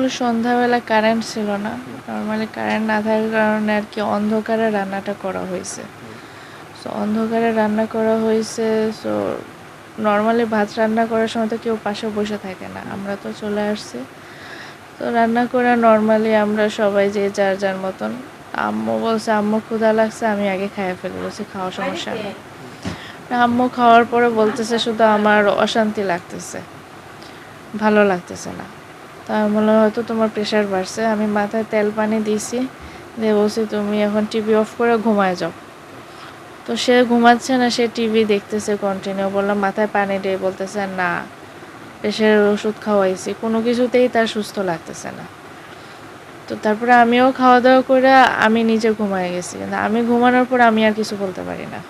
আসলে সন্ধ্যাবেলা কারেন্ট ছিল না, নর্মালি কারেন্ট না থাকার কারণে আর কি অন্ধকারে রান্নাটা করা হয়েছে। সো অন্ধকারে রান্না করা হয়েছে। সো নর্মালি ভাত রান্না করার সময় তো কেউ পাশে বসে থাকে না, আমরা তো চলে আসছি। তো রান্না করে নর্মালি আমরা সবাই যে যার যার মতন, আম্মু বলছে আম্মু ক্ষুধা লাগছে, আমি আগে খাইয়ে ফেলি, বলছি খাওয়ার সমস্যা নেই। আম্মু খাওয়ার পরে বলতেছে শুধু আমার অশান্তি লাগতেছে, ভালো লাগতেছে না। তো আমি বললাম হয়তো তোমার প্রেশার বাড়ছে। আমি মাথায় তেল পানি দিয়েছি, দিয়ে বলছি তুমি এখন টিভি অফ করে ঘুমায় যাও। তো সে ঘুমাচ্ছে না, সে টিভি দেখতেছে কন্টিনিউ। বললাম মাথায় পানি দিয়ে, বলতেছে না প্রেশারের ওষুধ খাওয়াইছি, কোনো কিছুতেই তার সুস্থ লাগতেছে না। তো তারপরে আমিও খাওয়া দাওয়া করে আমি নিজে ঘুমায় গেছি, কিন্তু আমি ঘুমানোর পর আমি আর কিছু বলতে পারি না।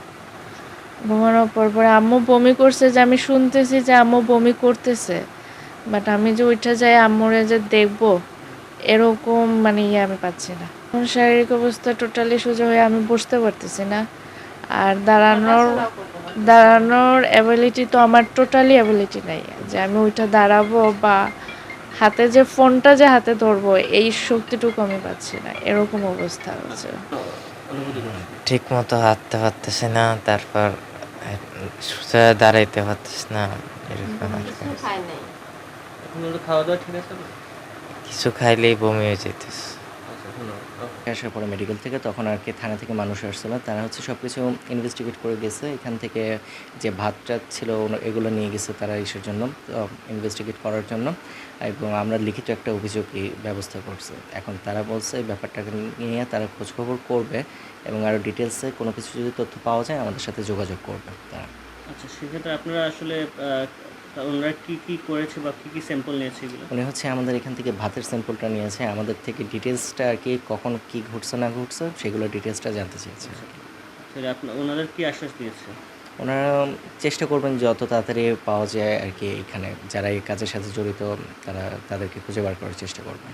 ঘুমানোর পরে আম্মু বমি করছে, যে আমি শুনতেছি যে আম্মু বমি করতেছে, বাট আমি যে ওইটা যাই আম্মুরে যে দেখবো এরকম মানে আমি পাচ্ছি না। এখন শারীরিক অবস্থা টোটালি সোজা হয়ে আমি বসতে পারতেছি না, আর দাঁড়ানোর অ্যাবিলিটি তো আমার টোটালি অ্যাবিলিটি নাই, যে আমি ওইটা দাঁড়াবো বা হাতে যে ফোনটা যে হাতে ধরবো এই শক্তিটুকু আমি পাচ্ছি না, এরকম অবস্থা হচ্ছে। ঠিক মতো হাঁটতে পারতেছি না, তারপর সোজা দাঁড়াইতে পারতেছি না, এরকম আর কি। কিছু খাইলেই বমি হয়ে যেতেছে। আসার পরে মেডিকেল থেকে তখন আর কি থানা থেকে মানুষ আসছিল, তারা হচ্ছে সব কিছু ইনভেস্টিগেট করে গেছে। এখান থেকে যে ভাতটা ছিল এগুলো নিয়ে গেছে তারা ইসের জন্য, ইনভেস্টিগেট করার জন্য, এবং আমরা লিখিত একটা অভিযোগই ব্যবস্থা করছি। এখন তারা বলছে এই ব্যাপারটাকে নিয়ে তারা খোঁজখবর করবে এবং আরও ডিটেলসে কোনো কিছু যদি তথ্য পাওয়া যায় আমাদের সাথে যোগাযোগ করবে তারা। আচ্ছা, সেক্ষেত্রে আপনারা আসলে ওনারা কী করেছে বা কী স্যাম্পল নিয়েছে এগুলো? উনি হচ্ছে আমাদের এখান থেকে ভাতের স্যাম্পলটা নিয়েছে, আমাদের থেকে ডিটেলসটা আর কি কখন কী ঘটছে না ঘটছে সেগুলো ডিটেলসটা জানতে চেয়েছে। ওনাদের কি আশ্বাস দিয়েছে? ওনারা চেষ্টা করবেন যত তাড়াতাড়ি পাওয়া যায় আর কি, এখানে যারা এই কাজের সাথে জড়িত তাদেরকে খুঁজে বার করার চেষ্টা করবেন।